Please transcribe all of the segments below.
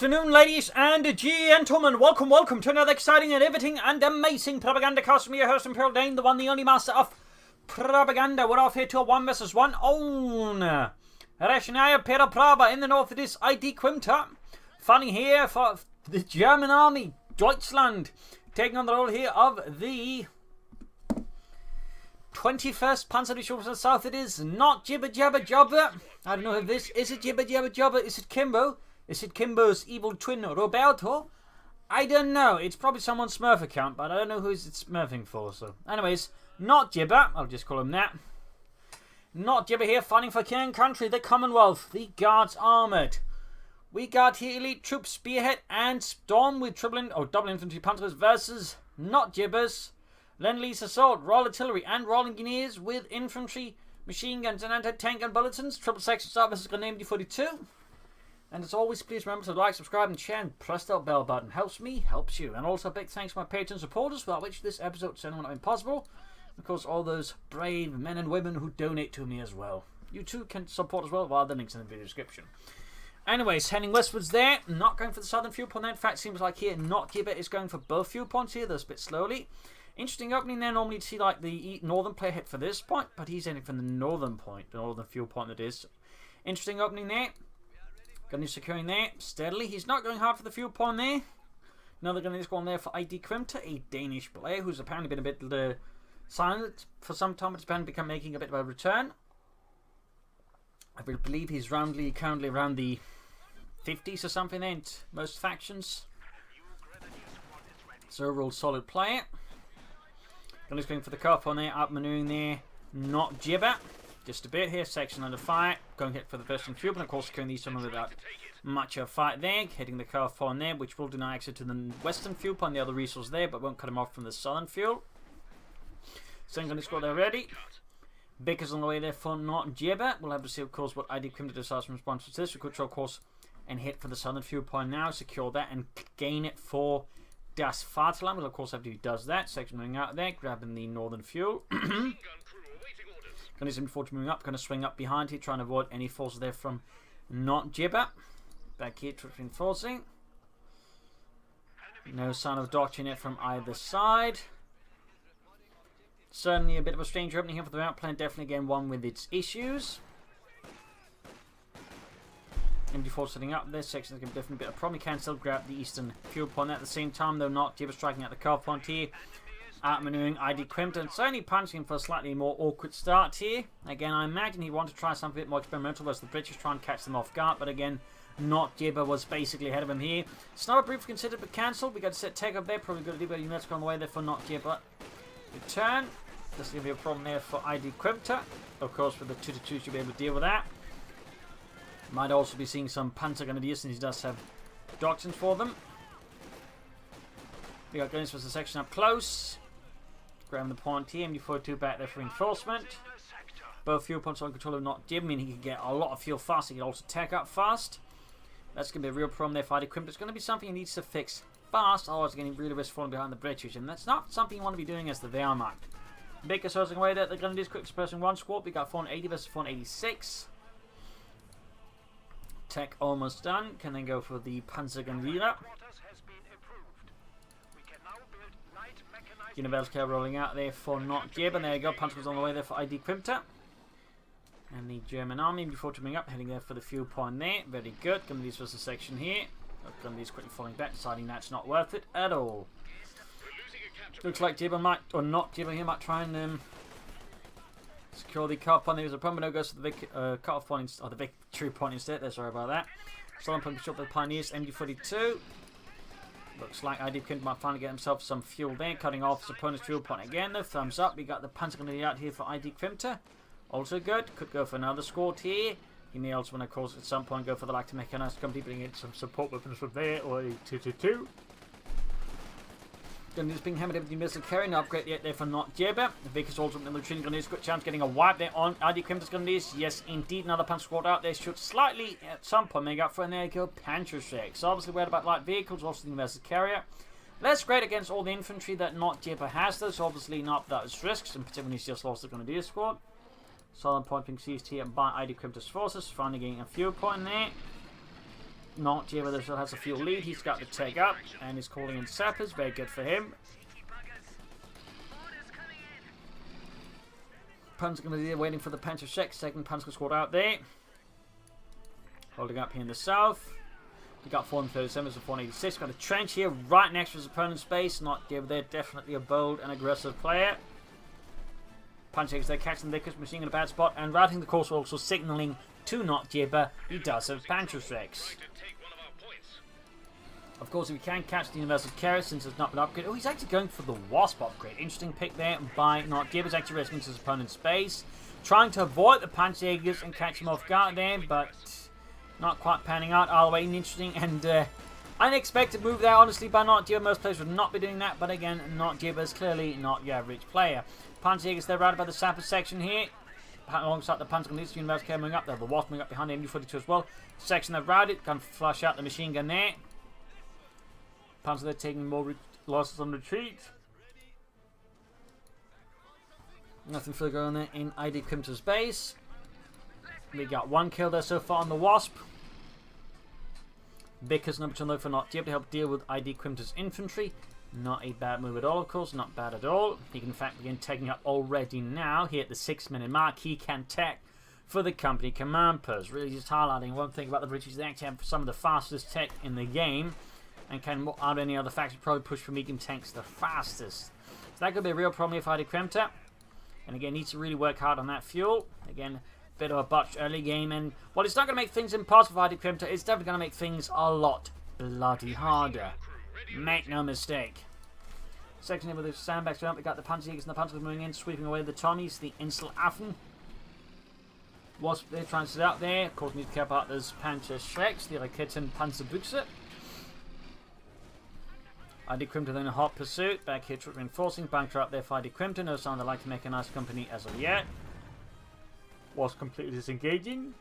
afternoon, ladies and gentlemen. Welcome to another exciting and riveting and amazing Propagandacast. Me, your host, Imperial Dane, the one, the only master of propaganda. We're off here to a 1 versus 1 on Rechnaya Pereprava. In the north, it is Idkwimta. Fighting here for the German army, Deutschland, taking on the role here of the 21st Panzer Division. From the south, it is NotJibber. I don't know if this is it. Jibber. Is it Kimbo? Is it Kimbo's evil twin, Roberto? I don't know. It's probably someone's Smurf account, but I don't know who it's smurfing for. So, anyways, NotJibber. I'll just call him that. NotJibber here, fighting for King and Country, the Commonwealth, the Guards Armoured. We got here elite troops, Spearhead and Storm with double infantry panzers versus NotJibbers, Lend-Lease Assault, Royal Artillery and Royal Engineers with infantry, machine guns and anti-tank gun bulletins. Triple section start versus Grenade 42. And as always, please remember to like, subscribe and share and press that bell button. Helps me, helps you. And also big thanks to my Patreon supporters, without which this episode certainly would not be possible. Of course, all those brave men and women who donate to me as well. You too can support as well via the links in the video description. Anyways, heading westwards there. Not going for the southern viewpoint there. In fact, seems like here NotJibber is going for both viewpoints here. That's a bit slowly. Interesting opening there. Normally you see like the northern player hit for this point, but he's heading from the northern point, the northern viewpoint that is. Interesting opening there. Gunny securing there steadily. He's not going hard for the viewpoint there. Another gunny is going there for Idkwimta, a Danish player who's apparently been a bit silent for some time, but has apparently become making a bit of a return. I believe he's currently around the 50s or something there in most factions. So overall solid player. Gunny's going for the cuff on there, outmaneuvering there. NotJibber. Just a bit here, section under fire, going to hit for the first and fuel, and of course securing these some without much of a fight there, hitting the car on there, which will deny access to the western fuel point, the other resource there, but won't cut him off from the southern fuel. Second gun is got there ready. Bicker's on the way there for NotJibber. We'll have to see, of course, what Idkwimta decides in response to this. We could try, of course, and hit for the southern fuel point now, secure that, and gain it for Das Vaterland. We'll, of course, have to do does that. Section moving out there, grabbing the northern fuel. Gunny's moving up, going to swing up behind here, trying to avoid any forces there from NotJibber. Back here, reinforcing. No sign of doctrine yet from either side. Certainly a bit of a strange opening here for the outplan. Definitely again one with its issues. MD4 setting up this section is going to be definitely a bit of problem. You can still grab the eastern fuel point at the same time, though NotJibber striking at the car point here. Outmaneuvering Idkwimta and certainly punching for a slightly more awkward start here. Again, I imagine he wanted to try something a bit more experimental as the British try and catch them off guard, but again, NotJibber was basically ahead of him here. Sniper brief considered but cancelled. We got to set take up there, probably got a little bit of units on the way there for NotJibber. Return. This is going to be a problem there for Idkwimta. Of course, with the 2-2, you'll be able to deal with that. Might also be seeing some Panzer Grenadiers since he does have doctrines for them. We got guns for the section up close. Grabbing the point here, MD42 back there for reinforcement. Both fuel points on control of NotJibber, meaning he can get a lot of fuel fast. He can also tech up fast. That's going to be a real problem there for Idkwimta. It's going to be something he needs to fix fast, otherwise he's going to really risk falling behind the British, and that's not something you want to be doing as the Wehrmacht. Baker sourcing away there. They're going to do quick dispersing one squad. We got 480 versus 486. Tech almost done. Can then go for the Panzer Grenadier. Universal Care rolling out there for NotJibber. And there you go. Panzer was on the way there for Idkwimta. And the German army before coming up, heading there for the fuel point there. Very good. Grenadiers versus section here. Grenadiers quickly falling back, deciding that's not worth it at all. Looks like Jibber might, or NotJibber here, might try and secure the cut-off point. There was a problem, no goes to the big cut-off point, or the victory point instead. There, sorry about that. Southern point shot for the Pioneers, MD42. Looks like Idkwimta might finally get himself some fuel there, cutting off his opponent's fuel point again. The thumbs up. We got the Panzer Grenadier out here for Idkwimta. Also good. Could go for another squad here. He may also, of course, at some point go for the like to mechanized company, bring in some support weapons from there, or a 2-2-2. Grenadiers being hammered with the missile carry, no upgrade yet there for NotJibber. The Vickers also in the retreating Grenadiers, good chance getting a wipe there on Idkwimta's Grenadiers. Yes, indeed, another punch squad out there, should slightly at some point make up for, and there you go, Panther Strike. So obviously worried about light vehicles, also the Universal Carrier. Less great against all the infantry that NotJibber has, though, so obviously not those risks, and particularly he's just lost the Grenadier squad. Southern point being seized here by Idkwimta's forces, finally getting a fuel point there. NotJibber still has a fuel lead. He's got the tag up and is calling in sappers. Very good for him. Pun's going to be there waiting for the Panzer check. Second Pun's squad out there. Holding up here in the south. We got 437 to 486. Got a trench here right next to his opponent's base. NotJibber there. Definitely a bold and aggressive player. Punchers there catching the Vickers machine in a bad spot. And routing the course, also signaling to NotJibber he does have Panzerschrecks. Of course, if we can catch the Universal Carrier since it's not been upgraded. Oh, he's actually going for the Wasp upgrade. Interesting pick there by NotJibber. He's actually risking his opponent's base. Trying to avoid the Panzerjägers and catch him off guard there, but not quite panning out all the way. Interesting and unexpected move there, honestly, by NotJibber. Most players would not be doing that, but again, NotJibber is clearly not your average player. Panzerjägers, they're right about the sapper section here. Alongside the Panzer Gun, Universal Carrier moving up. They have the Wasp moving up behind the MG42 as well. Section they've routed. Can flush out the machine gun there. Panzer they're taking more losses on retreat. Nothing further going there in Idkwimta's base. We got one kill there so far on the Wasp. Vickers number 2 for NotJibber to help deal with Idkwimta's infantry. Not a bad move at all, of course. Not bad at all. He can in fact begin taking up already now. Here at the 6-minute mark, he can tech for the company command post. Really just highlighting one thing about the British. They actually have some of the fastest tech in the game. And can, out of any other faction, probably push for medium tanks the fastest. So that could be a real problem for Idkwimta. And again, needs to really work hard on that fuel. Again, bit of a botched early game. And while it's not going to make things impossible for Idkwimta, it's definitely going to make things a lot bloody harder. Make no mistake. Section here with the sandbags going up. We got the Panzerjägers and the Panzers moving in, sweeping away the Tommies, the Inselaffen. Wasp there trying to sit out there. Of course, need to care about those Panzerschrecks, the Raketen Panzerbüchse. Idkwimta then in hot pursuit. Back here, troop reinforcing. Bunker up there for Idkwimta. No sign they like to make a nice company as of yet. Wasp completely disengaging.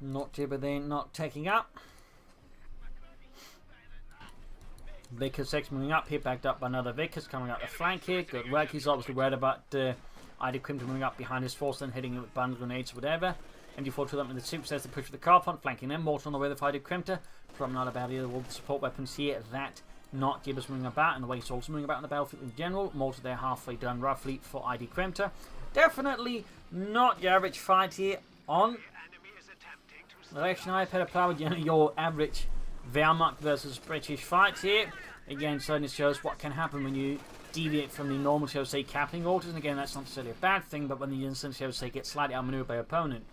NotJibber then not taking up. Vickers section moving up here, backed up by another Vickers coming out the flank here. Good work. He's obviously worried about Idkwimta moving up behind his force, then hitting it with bundle grenades or whatever. MD4 to them in the soup says to push for the car front, flanking them. Mortar on the way of Idkwimta. Probably not about either all the support weapons here that NotJibber's moving about, and the way he's also moving about on the battlefield in general. Mortar there halfway done roughly for Idkwimta. Definitely not your average fight here on Rechnaya Pereprava, your average Wehrmacht versus British fight here. Again, certainly shows what can happen when you deviate from the normal, shall we say, capping orders. And again, that's not necessarily a bad thing, but when the instant, shall we say, gets slightly outmaneuvered by opponent,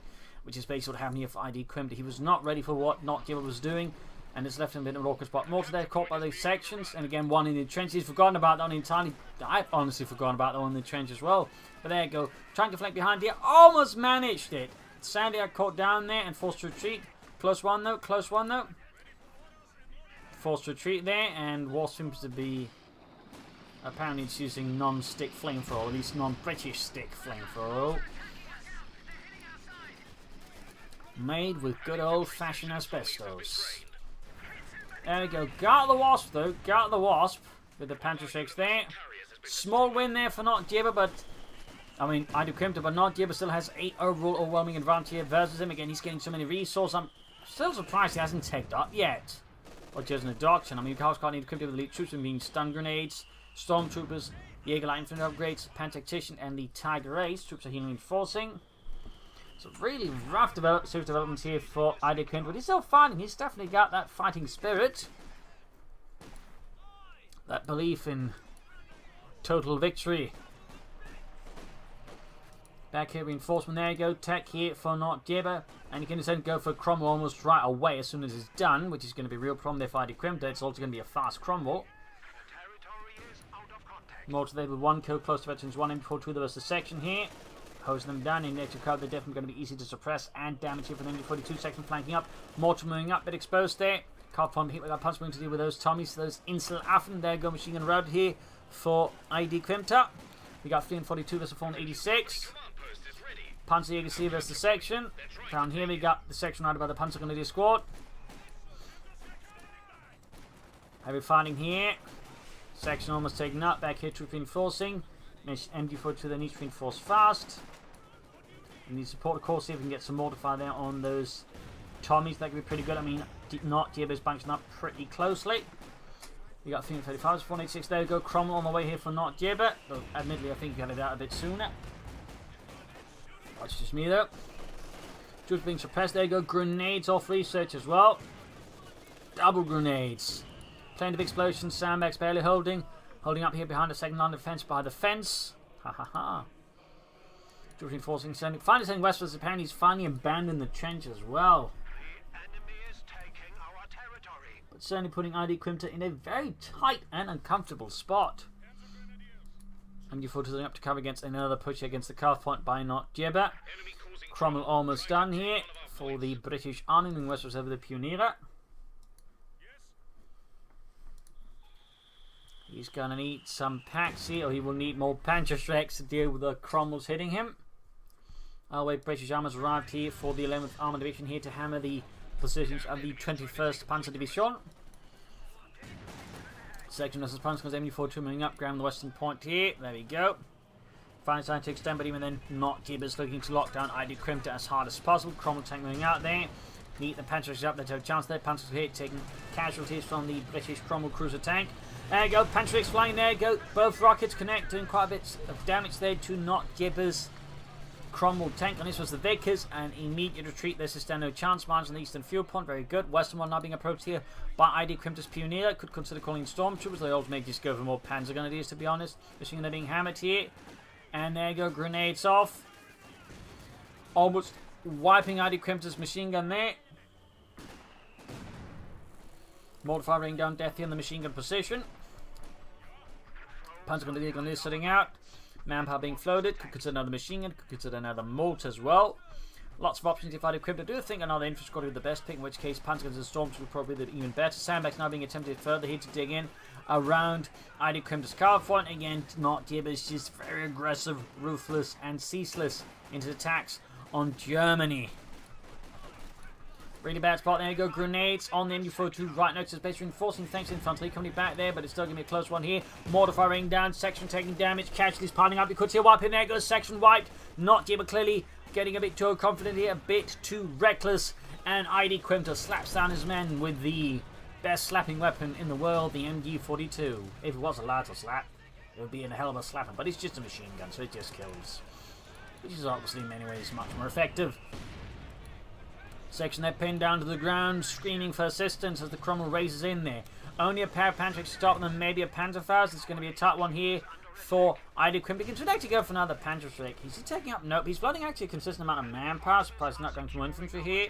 which is basically what happened here for Idkwimta. He was not ready for what NotJibber was doing, and it's left him a bit of an awkward spot. Mortar there caught by these sections, and again, one in the trench. He's forgotten about that one entirely. I've honestly forgotten about that one in the trench as well. But there you go. Trying to flank behind here. Almost managed it. Sandy got caught down there and forced to retreat. Close one though. Close one though. Forced to retreat there, and Wasp seems to be apparently it's using non-stick flamethrower, or at least non-British stick flamethrower. Made with good old-fashioned asbestos. There we go. Got the Wasp though. Got the Wasp with the Panzerschrecks there. Small win there for NotJibber, but I mean Idkwimta, but NotJibber still has 8 overall overwhelming advantage here versus him. Again, he's getting so many resources. I'm still surprised he hasn't tagged up yet. Or just an adoption. I mean, Carl's got Idkwimta with elite troops, being stun grenades, stormtroopers, Jaeger light infantry upgrades, tactician, and the Tiger Ace. Troops are healing and enforcing. So really rough series developments here for Idkwimta, but he's still fighting. He's definitely got that fighting spirit, that belief in total victory. Back here, reinforcement. There you go. Tech here for NotJibber, and you can just go for Cromwell almost right away as soon as it's done, which is going to be a real problem there for Idkwimta. It's also going to be a fast Cromwell. Mortar there with 1 kill close to veterans, 1 MG42 the rest of the section here. Hosing them down in extra cover. They're definitely going to be easy to suppress and damage here for the MG42 section flanking up. Mortar moving up, bit exposed there. Car pump hit with that punch going to deal with those Tommies, those Inselaffen. There go machine gun road here for Idkwimta. We got 342 versus 486. Panzerjäger versus the section. Down here we got the section right about the Panzer Grenadier squad. Heavy fighting here. Section almost taken up. Back here troop reinforcing. MG42 they need to reinforce fast. We need support, of course, see if we can get some mortify there on those Tommies. That could be pretty good. I mean, NotJibber's bunching up pretty closely. You got 335, 486. There we go. Cromwell on the way here for NotJibber. But admittedly, I think you got it out a bit sooner. That's just me, though. Just being suppressed. There you go. Grenades off research as well. Double grenades. Playing the big explosion. Sandbags barely holding. Holding up here behind the second line of defense by the fence. Ha ha ha. Just reinforcing. Finally sending westwards. Apparently he's finally abandoned the trench as well. But certainly putting Idkwimta in a very tight and uncomfortable spot. MG4 up to cover against another push against the cuff point by NotJibber. Cromwell almost done here for the British Army, moving westwards over the Pioneer. He's going to need some packs here, or he will need more Panzerschrecks to deal with the Cromwells hitting him. Our way British Armors arrived here for the 11th Armored Division here to hammer the positions of the 21st Panzer Division. Section versus Panzer comes MG42 moving up, ground the western point here. There we go. Finally starting to extend, but even then, NotJibber's looking to lock down Idkwimta as hard as possible. Cromwell tank moving out there. Need the Panzers up, there's no chance there. Panzers hit, taking casualties from the British Cromwell cruiser tank. There you go, Panzers flying there, go. Both rockets connect, doing quite a bit of damage there to NotJibber's Cromwell tank. And this was the Vickers, and immediate retreat. There's still no chance. Mines on the eastern fuel point, very good. Western one now being approached here by Idkwimta's Pioneer. Could consider calling stormtroopers. They all may just go for more Panzer grenadiers, to be honest. Machine gun being hammered here. And there you go, grenades off. Almost wiping Idkwimta's machine gun there. Mortar raining down death here in the machine gun position. Panzer gun sitting out. Manpower being floated. Could consider another machine gun. Could consider another mortar as well. Lots of options if Idkwimta. I do think another infantry squad would be the best pick, in which case Panzer guns and storms would probably be even better. Sandbags now being attempted further here to dig in around Idkwimta's car point. Again, NotJibber is just very aggressive, ruthless, and ceaseless into attacks on Germany. Really bad spot. There you go. Grenades on the MG42 right next to his base, reinforcing thanks to infantry coming back there, but it's still going to be a close one here. Mortar firing down. Section taking damage. Casualties piling up. You could see a wipe in there. Goes section wiped. NotJibber clearly getting a bit too confident here, a bit too reckless. And Idkwimta slaps down his men with the best slapping weapon in the world, the MG42. If it was allowed to slap, it would be in a hell of a slapper, but it's just a machine gun, so it just kills. Which is obviously in many ways much more effective. Section they're pinned down to the ground, screaming for assistance as the Cromwell raises in there. Only a pair of Panzers to stop them, maybe a Panzerfaust. It's going to be a tight one here for Idkwimta. He can actually go for another Panzerschreck. Is he taking up? Nope. He's flooding actually a consistent amount of manpower. Surprised he's not going for infantry here.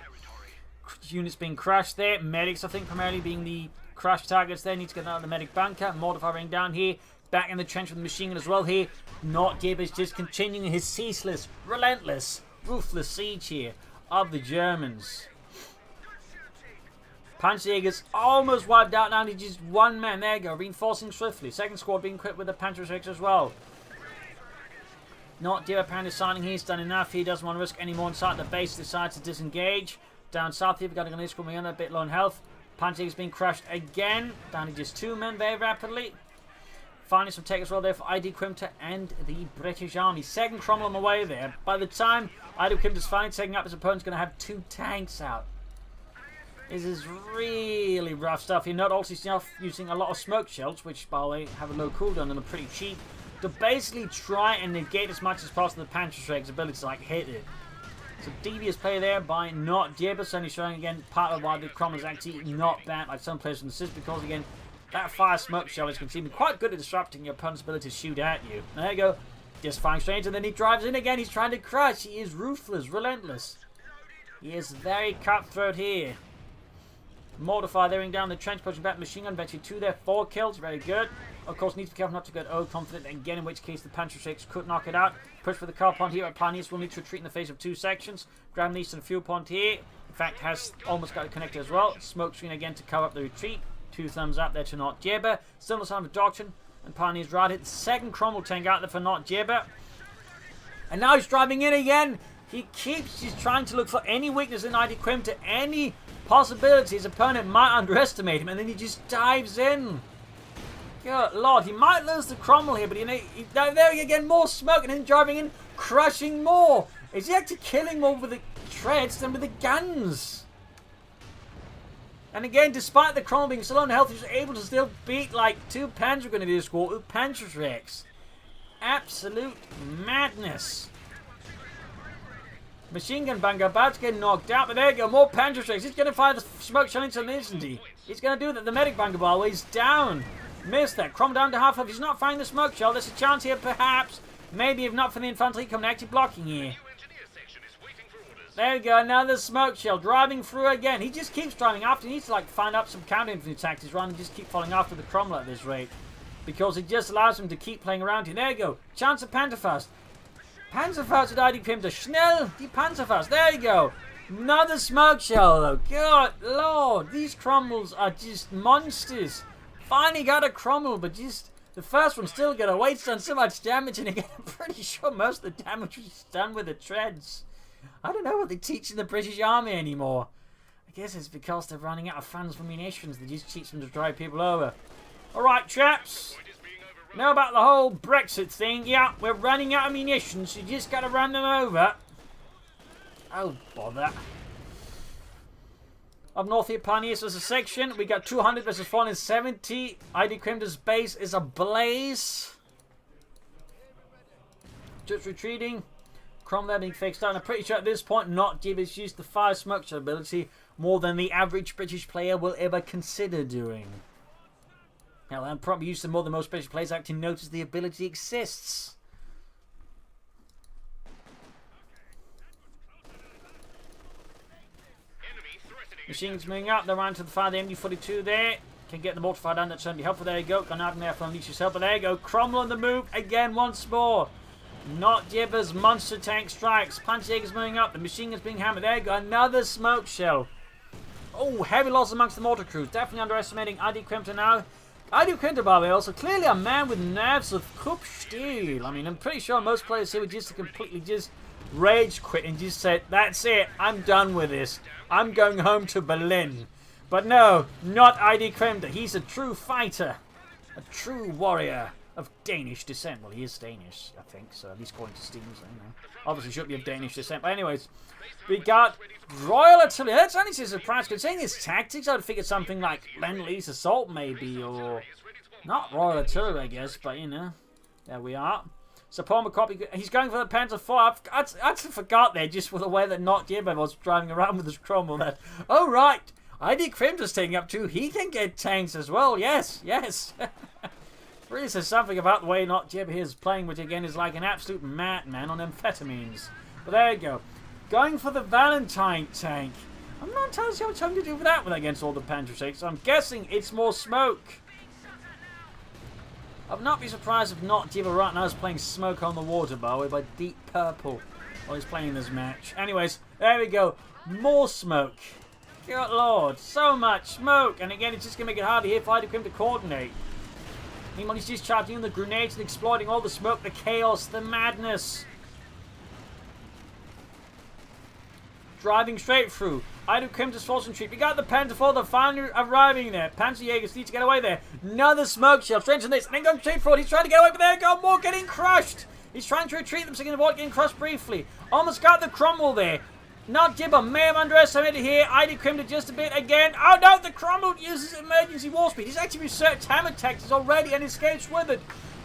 Units being crushed there. Medics, I think, primarily being the crushed targets there. Need to get out of the medic bunker. Mortar firing down here. Back in the trench with the machine gun as well here. NotJibber is just continuing his ceaseless, relentless, ruthless siege here of the Germans. Panzerjägers almost wiped out now to just one man. There you go, reinforcing swiftly. Second squad being equipped with the Panzerschrecks as well. NotJibber apparently signing he's done enough. He doesn't want to risk any more inside the base. Decides to disengage. Down south here, we've got a grenade squad a bit low on health. Panzerjägers being crushed again. Down to just two men very rapidly. Finally some take as well there for Idkwimta and the British Army. Second Cromwell on the way there. By the time Idkwimta's finally taking up, his opponent's going to have two tanks out. This is really rough stuff. You're not also using a lot of smoke shells, which by the way have a low cooldown and are pretty cheap, to basically try and negate as much as possible the Panzerschreck's ability to like hit it. So devious play there by NotJibber, certainly showing again part of why the Cromwell is actually not bad like some players insist, because again that fire smoke shell is conceived quite good at disrupting your opponent's ability to shoot at you. There you go. Just firing straight, and then he drives in again. He's trying to crush. He is ruthless, relentless. He is very cutthroat here. Mortar fire there down the trench, pushing back machine gun. Eventually 2 there, 4 kills. Very good. Of course, needs to be careful not to get overconfident again, in which case the Panzerschrecks could knock it out. Push for the car point here. Pioneers will need to retreat in the face of 2 sections. Grab the eastern fuel point here. In fact, has almost got it connected as well. Smoke screen again to cover up the retreat. 2 thumbs up there to NotJibber. Still no sign of doctrine. And Pioneers right hit the second Cromwell tank out there for NotJibber. And now he's driving in again. He keeps just trying to look for any weakness in Idkwimta, any possibility his opponent might underestimate him, and then he just dives in. Good Lord, he might lose the Cromwell here, but you know, there again, more smoke, and then driving in, crushing more. Is he actually killing more with the treads than with the guns? And again, despite the Cromwell being so low on health, he's able to still beat like 2 Panzer Grenadier squad with Panzerschrecks. Absolute madness. Machine gun banger about to get knocked out, but there you go, more Panzerschrecks. He's going to fire the smoke shell into him, isn't he? He's going to do that. The medic banger bar way is down. Missed that. Cromwell down to half health. He's not firing the smoke shell. There's a chance here, perhaps. Maybe if not for the infantry coming active blocking here. There we go, another smoke shell driving through again. He just keeps driving after. He needs to like find out some counter infantry tactics rather than just keep falling after the Cromwell at this rate. Because it just allows him to keep playing around here. There you go. Chance of Panzerfaust. Panzerfaust at Idkwimta. Schnell, die Panzerfaust. There you go. Another smoke shell though. God lord. These Cromwells are just monsters. Finally got a Cromwell, but just the first one still got a weight done so much damage. And again, I'm pretty sure most of the damage was done with the treads. I don't know what they teach in the British Army anymore. I guess it's because they're running out of funds for munitions. They just teach them to drive people over. Alright, chaps. Know about the whole Brexit thing? Yeah, we're running out of munitions. You just got to run them over. Oh, bother. Up north here, Pioneers as a section. We got 200 versus 470. Idkwimta's base is ablaze. Just retreating. Cromwell being fixed out. And I'm pretty sure at this point, NotJibber's used the fire smoke shell ability more than the average British player will ever consider doing. Now, I'm probably used to more than most British players actually notice the ability exists. Machines moving up. They're around to the fire. The MD-42 there. Can get the mortar fire down. That's certainly helpful. There you go. Grenade there for Unleash's help. But there you go. Cromwell on the move again once more. NotJibber's monster tank strikes. Panzerjäger's moving up. The machine gun's being hammered. There you go. Another smoke shell. Oh, heavy loss amongst the mortar crews. Definitely underestimating Idkwimta now. Idkwimta, by the way, also clearly a man with nerves of cup steel. I mean, I'm pretty sure most players here would just completely just rage quit and just say, that's it. I'm done with this. I'm going home to Berlin. But no, not Idkwimta. He's a true fighter. A true warrior. Of Danish descent. Well, he is Danish, I think, so at least according to Steam, so, you know. Obviously should be of Danish descent. But anyways, we got Royal Artillery. That's only a surprise. Considering his tactics, I'd figured something like Lend-Lease Assault, maybe, or not Royal Artillery, I guess, but, you know, there we are. So Paul McCoppy, he's going for the Panzer IV. I actually forgot there, just for the way that NotJibber was driving around with his Cromwell there. Oh, right. Idkwimta's taking up too. He can get tanks as well. Yes, yes. Really says something about the way NotJibber is playing, which again is like an absolute madman on amphetamines. But there you go. Going for the Valentine tank. I'm not entirely sure what I'm going to do with that one against all the Panzerschrecks. So I'm guessing it's more smoke. I'd not be surprised if NotJibber right now is playing Smoke on the Water, by the way, by Deep Purple while he's playing this match. Anyways, there we go. More smoke. Good lord. So much smoke. And again, it's just going to make it harder here for Idkwimta to coordinate. Meanwhile, he's just charging in the grenades and exploiting all the smoke, the chaos, the madness. Driving straight through. Idkwimta's force retreat. We got the Panzer IV, they're finally arriving there. Panzerjägers need to get away there. Another smoke shell. Straight into this. And then going straight forward. He's trying to get away, but there you go. More getting crushed. He's trying to retreat them so he can avoid getting crushed briefly. Almost got the Cromwell there. NotJibber may have underestimated here. Idkwimta just a bit again. Oh no, the Cromwell uses emergency war speed. He's actually researched hammer tactics already and escapes with it.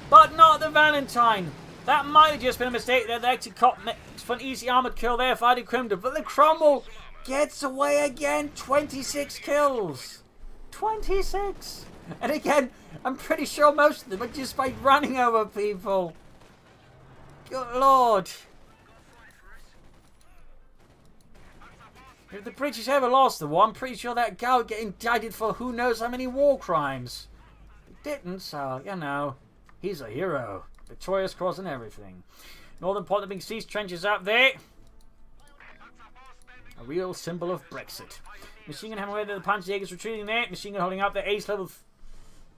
But not the Valentine. That might have just been a mistake there. They actually caught for an easy armoured kill there for Idkwimta. But the Cromwell gets away again. 26 kills. 26. And again, I'm pretty sure most of them are just by running over people. Good lord. If the British ever lost the war, I'm pretty sure that guy would get indicted for who knows how many war crimes. He didn't, so, you know, he's a hero. Victorious cross and everything. Northern part of the big siege trenches out there. A real symbol of Brexit. Machine gun hammer away there, the Panzerjägers retreating there. Machine gun holding up their ace level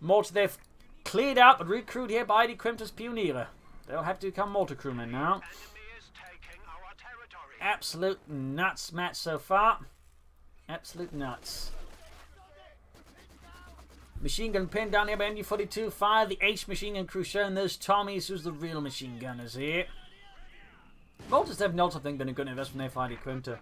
mortar. They've cleared out but recruited here by Idkwimta's Pioneer. They'll have to become mortar crewmen now. Absolute nuts match so far. Absolute nuts. Machine gun pinned down here by MD-42. Fire the H machine gun crew showing those Tommies who's the real machine gunners here. Voltage 7 also think been a good investment there for Idkwimta.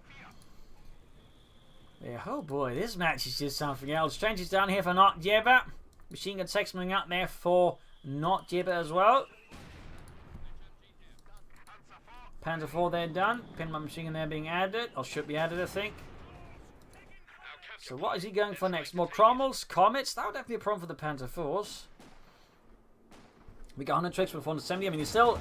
Yeah, oh boy, this match is just something else. Trenches down here for NotJibber. Machine gun sectioning up there for NotJibber as well. Panzer 4 there done. Pinman machine gun there being added, or should be added, I think. So what is he going for next? More Cromwells, Comets? That would definitely be a problem for the Panzer 4s. We got 100 tricks for 470. I mean, he's still...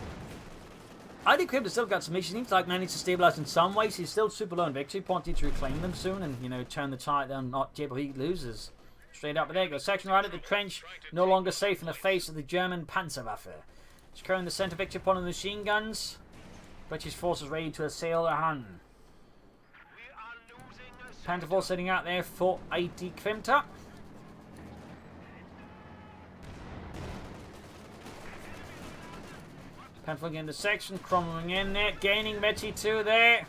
Idkwimta still got some issues. He seems like managed to stabilize in some ways. He's still super low in victory point. Need to reclaim them soon and, you know, turn the tide down. NotJibber, he loses. Straight up, but there you go. Section right at the trench. No longer safe in the face of the German Panzerwaffe. Securing the center victory point of the machine guns. British forces ready to assail the Hun. Panzer 4 sitting out there for Idkwimta. Panzer 4 getting the section. Cromwell in there. Gaining Betty 2 there.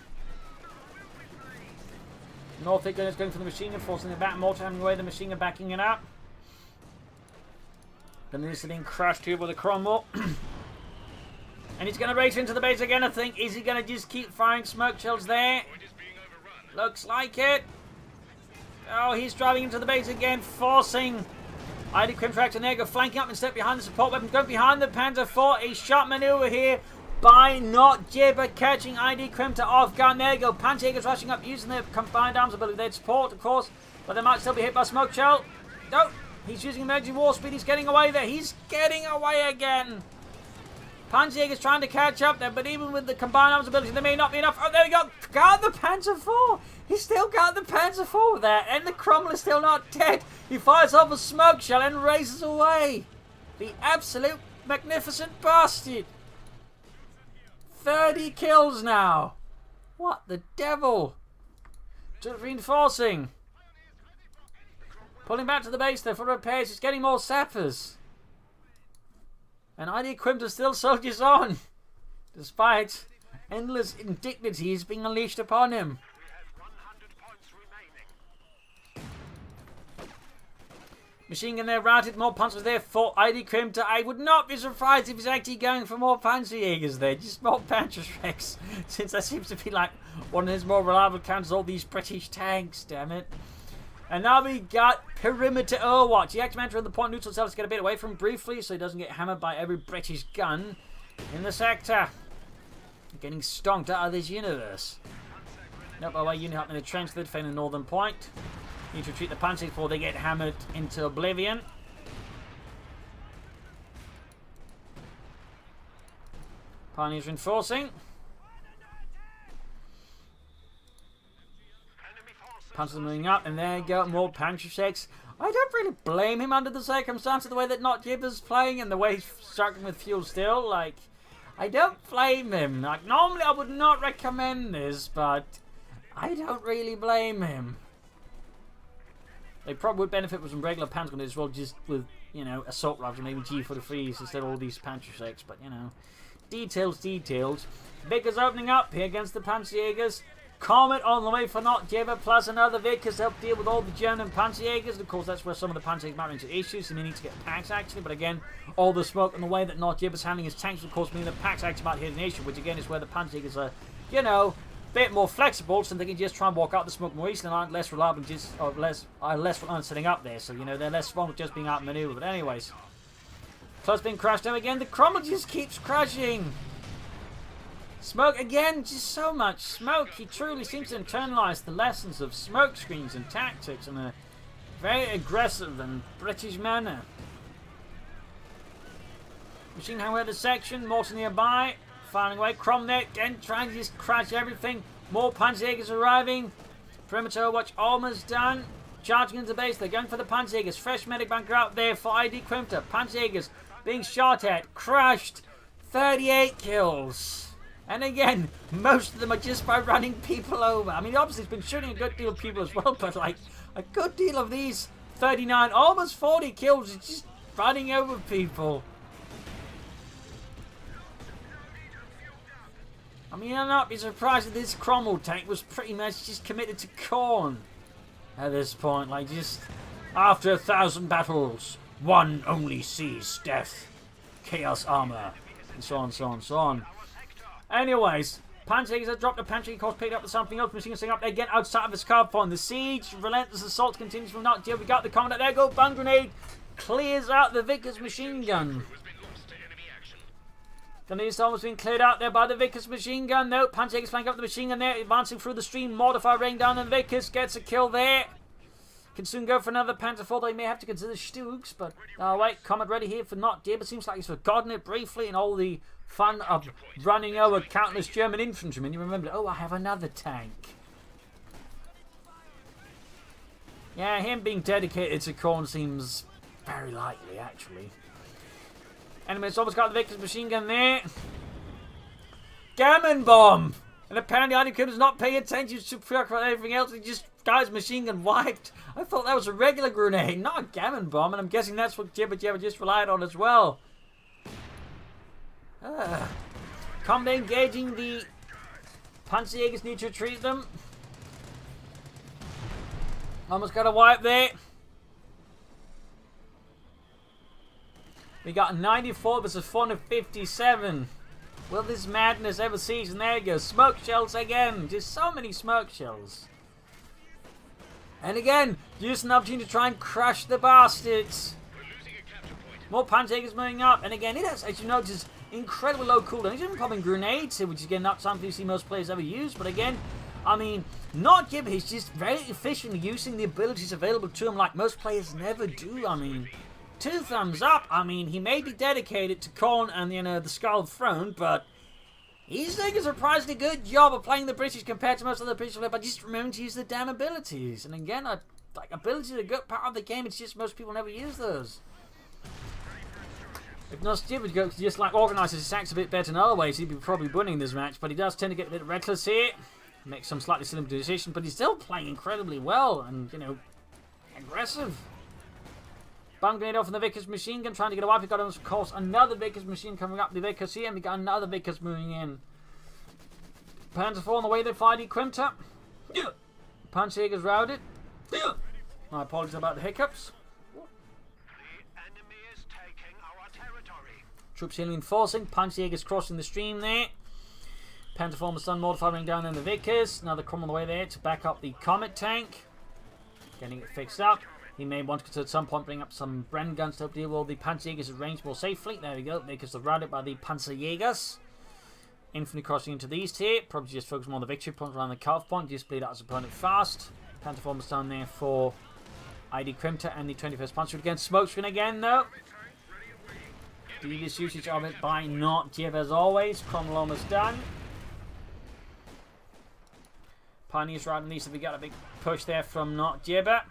Norfolk gun is going for the machine gun, forcing it back. Mortar having away the machine gun, backing it up. Then this is being crushed here with a Cromwell. And he's going to race into the base again, I think. Is he going to just keep firing smoke shells there? Looks like it. Oh, he's driving into the base again, forcing Idkwimta action there. Go flanking up and step behind the support weapons. Go behind the Panzer 4. A shot maneuver here by NotJibber, catching Idkwimta off guard. There you go. Panzerjägers rushing up, using their combined arms ability. Their support, of course, but they might still be hit by smoke shell. No, he's using emergency war speed. He's getting away there. He's getting away again. Panzerjägers trying to catch up there, but even with the combined arms ability, there may not be enough. Oh, there we go. Got the Panzer 4. He's still got the Panzer 4 there, and the Cromwell is still not dead. He fires off a smoke shell and races away. The absolute magnificent bastard. 30 kills now. What the devil? Just reinforcing. Pulling back to the base there for repairs. He's getting more sappers. And Idkwimta still soldiers on, despite endless indignities being unleashed upon him. Machine gun there routed, more panzers there for Idkwimta. I would not be surprised if he's actually going for more Panzerjägers there, just more Panzerschrecks, since that seems to be like one of his more reliable counters, all these British tanks, damn it. And now we got Perimeter Overwatch. He actually entered the point neutral cells to get a bit away from him briefly so he doesn't get hammered by every British gun in the sector. Getting stonked out of this universe. Nope, away unit up in the trench, they're defending the northern point. Need to retreat the Panzers before they get hammered into oblivion. Pioneers reinforcing. Panzers moving up, and there you go, more Panzerschrecks. I don't really blame him under the circumstances, the way that NotJibber's playing and the way he's struggling with fuel still. Like, I don't blame him. Like, normally I would not recommend this, but I don't really blame him. They probably would benefit with some regular Panzer guns as well, just with, you know, assault rifles, maybe G43s instead of all these Panzerschrecks, but, you know, details, details. Vickers opening up here against the Panzerjägers. Comet on the way for NotJibber, plus another Vickers to help deal with all the German Panzerjägers. Of course, that's where some of the Panzerjägers might run into issues, and they need to get packs actually. But again, all the smoke and the way that NotJibber's handling his tanks, of course, mean the packs actually might hit an issue, which again is where the Panzerjägers are, you know, a bit more flexible, so they can just try and walk out the smoke more easily and aren't less reliable, just or less reliant sitting up there. So you know they're less vulnerable just being outmaneuvered. But anyways, close being crashed down again. The Cromwell just keeps crashing. Smoke again, just so much smoke. He truly seems to internalize the lessons of smoke screens and tactics in a very aggressive and British manner. Machine however section, mortar nearby, firing away. Cromwell again trying to just crash everything. More Panzerjägers arriving. Perimeter watch almost done. Charging into base, they're going for the Panzerjägers. Fresh medic bunker out there for Idkwimta. Panzerjägers being shot at, crushed. 38 kills. And again, most of them are just by running people over. I mean, obviously, he's been shooting a good deal of people as well, but like, a good deal of these 39, almost 40 kills is just running over people. I mean, I'll not be surprised if this Cromwell tank was pretty much just committed to corn at this point. Like, just after 1,000 battles, one only sees death, chaos armor, and so on, so on, so on. Anyways, Panzerjägers have dropped a pantry, of course, picked up with something else. Machine gun up there again outside of his car point. The siege, relentless assault continues from NotJibber. We got the combat. There go, bang grenade. Clears out the Vickers machine gun. It's almost been cleared out there by the Vickers machine gun. No, Panzerjägers flank up the machine gun there. Advancing through the stream. Mortify rain down on the Vickers. Gets a kill there. Can soon go for another Panzer IV. They may have to consider Stugs, but wait, Comet ready here for NotJibber. Seems like he's forgotten it briefly in all the fun of running over countless German infantrymen. You remember, oh, I have another tank. Yeah, him being dedicated to Korn seems very likely, actually. Anyway, it's almost got the Vickers machine gun there. Gammon bomb! And apparently Idkwimta does not pay attention to preoccupy everything else. He just got his machine gun wiped. I thought that was a regular grenade, not a gammon bomb. And I'm guessing that's what Jibber just relied on as well. Combat engaging the Panzerjägers, need to retreat them. Almost got a wipe there. We got 94 versus 457. Will this madness ever cease? And there you go. Smoke shells again. Just so many smoke shells. And again, just an opportunity to try and crush the bastards. More Panzerjägers moving up. And again, it has, as you notice, incredibly low cooldown. He's even popping grenades here, which is again not something you see most players ever use. But again, I mean, NotJibber, he's just very efficiently using the abilities available to him like most players never do. I mean, 2 thumbs up. I mean, he may be dedicated to Korn and, you know, the Skull Throne, but he's doing a surprisingly good job of playing the British compared to most other British players, but just remembering to use the damn abilities. And again, like, abilities are a good part of the game. It's just most people never use those. If NotJibber could just like organise his attacks a bit better in other ways, he'd be probably winning this match. But he does tend to get a bit reckless here, make some slightly silly decisions, but he's still playing incredibly well and, you know, aggressive. Bang grenade off on the Vickers machine gun, trying to get a wipe. We got, of course, another Vickers machine coming up the Vickers here, and we got another Vickers moving in. Panzer IV on the way, they fired Idkwimta. Panzerjägers routed. My apologies about the hiccups. Troops healing enforcing. Panzerjägers crossing the stream there. Panzer IV was done mortifying down in the Vickers. Another Cromwell on the way there to back up the Comet tank. Getting it fixed up. He may want to at some point bring up some Bren guns to help deal with all the Panzerjägers at range more safely. There we go. Vickers are routed by the Panzerjägers. Infantry crossing into the east here. Probably just focus more on the victory point around the cutoff point. Just bleed out his opponent fast. Panzer IV was down there for Idkwimta and the 21st Panzer. Again, smokescreen again though. Devious usage of it by NotJibber as always. Cromwell almost done. Pioneers riding these, so we got a big push there from NotJibber.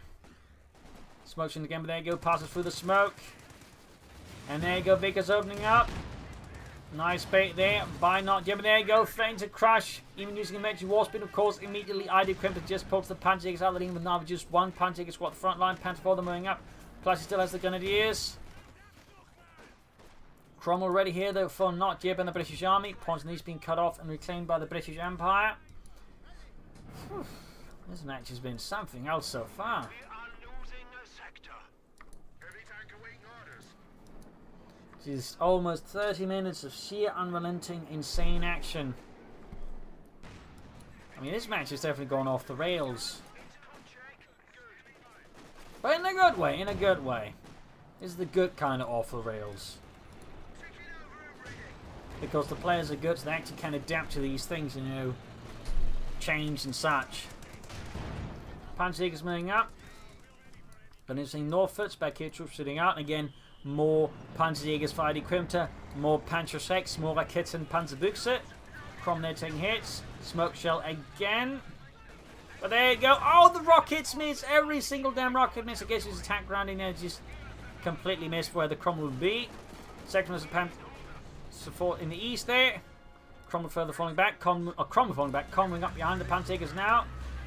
Smoke's in the game, but there you go, passes through the smoke. And there you go, Vickers opening up. Nice bait there by NotJibber. There you go, threatening to crush. Even using a military war speed, of course, immediately Idkwimta just pulls the Panzerjägers out of the lead with now just 1 Panzerjäger squad at the front line. Panzer IV moving up. Plus he still has the Grenadiers. Cromwell ready here though for NotJibber and the British Army. Points in these being cut off and reclaimed by the British Empire. Whew. This match has been something else so far. Just almost 30 minutes of sheer unrelenting, insane action. I mean, this match has definitely gone off the rails. But in a good way, in a good way. This is the good kind of off the rails. Because the players are good, so they actually can adapt to these things, you know, change and such. Panzerjägers moving up. But it's in Northwoods, back here, troops sitting out. And again, more Panzerjägers for Idkwimta, more Panzer 6, more Raketen Panzerbuchse. Cromwell taking hits. Smoke shell again. But there you go. Oh, the rockets miss. Every single damn rocket miss. I guess his attack grounding there just completely missed where the Cromwell would be. Second was the Panzer support in the east there. Cromwell further falling back. Cromwell falling back. Cromwell up behind the Panzerjägers now.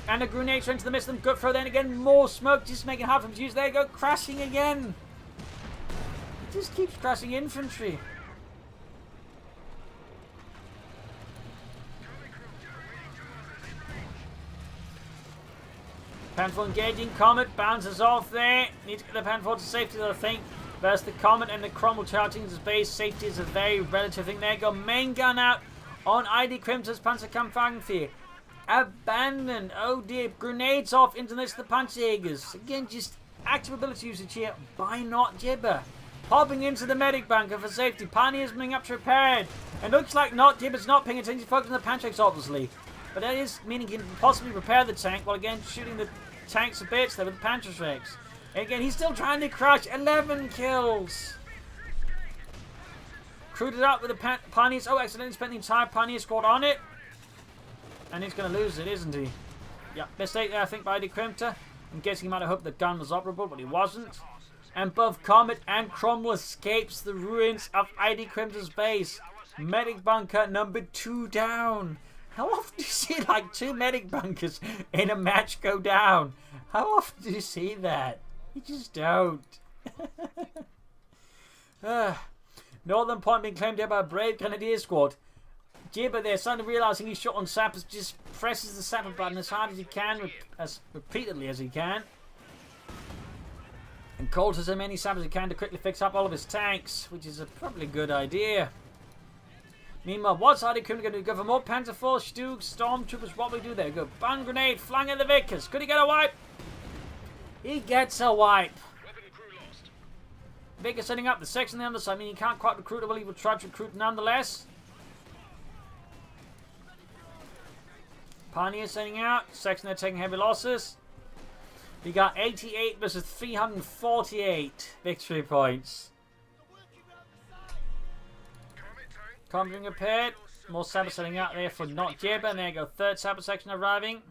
And a grenade straight into the miss them. Good throw then again. More smoke. Just making half of his use. There you go. Crashing again. It just keeps crashing infantry. Panzer engaging. Comet bounces off there. Need to get the Panzer to safety, I think. There's the Comet and the Cromwell charging his base. Safety is a very relative thing. There you go. Main gun out on Idkwimta's Panzerkampfwagenvier. Abandoned. Oh dear. Grenades off into this the Panzerjägers. Again, just active ability usage here by NotJibber. Popping into the medic bunker for safety. Pioneer's moving up to repair it. And looks like NotJibber's not paying attention. He's focusing on the Panzerjägers, obviously. But that is meaning he can possibly repair the tank while again shooting the tanks to bits there with the Panzerjägers. Again, he's still trying to crush. 11 kills. Crewed it up with the Pioneers. Oh, accidentally spent the entire Pioneer squad on it. And he's going to lose it, isn't he? Yeah, mistake there, I think, by Idkwimta. I'm guessing he might have hoped the gun was operable, but he wasn't. And both Comet and Cromwell escapes the ruins of Idkwimta's base. Medic bunker number 2 down. How often do you see like 2 medic bunkers in a match go down? How often do you see that? You just don't. Northern Point being claimed here by a brave Grenadier squad. Jibber there, suddenly realising he's shot on sappers, just presses the sapper button as hard as he can, as repeatedly as he can. And calls as many sappers as he can to quickly fix up all of his tanks, which is a probably good idea. Meanwhile, what's Idkwimta going to go for more Panzer Force, Stoogs, Stormtroopers? What we do there? Go bun grenade, flung at the Vickers. Could he get a wipe? He gets a wipe. Vickers setting up the section on the other side. I mean, he can't quite recruit, but he will try to recruit nonetheless. Pioneer sending out. Section they're taking heavy losses. We got 88 versus 348 victory points. Combat repaired. More saber setting out there for NotJibber. And there you go. Third saber section arriving.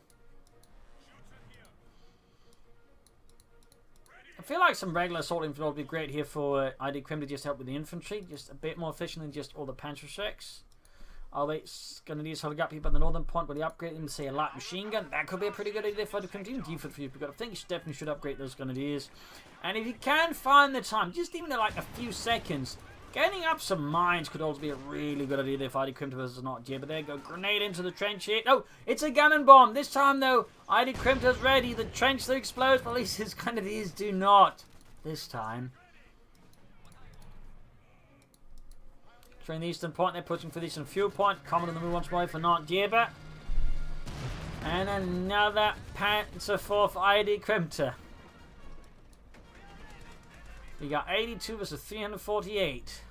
I feel like some regular assault infantry would be great here for Idkwimta to just help with the infantry. Just a bit more efficient than just all the Panzerjägers. Are they going to need to up people at the northern point where they upgrade them to say a light machine gun? That could be a pretty good idea for the continued infantry. I think you definitely should upgrade those grenadiers. And if you can find the time, just even like a few seconds, getting up some mines could also be a really good idea if Idkwimta versus NotJibber. There you go, grenade into the trench here. Oh, it's a gun and bomb. This time though, Idkwimta's ready. The trench that explodes, but at least his grenadiers do not. This time. Train the eastern point, they're pushing for the eastern fuel point. Coming on the move once more for NotJibber. And another Panzer IV for Idkwimta. We got 82 versus 348.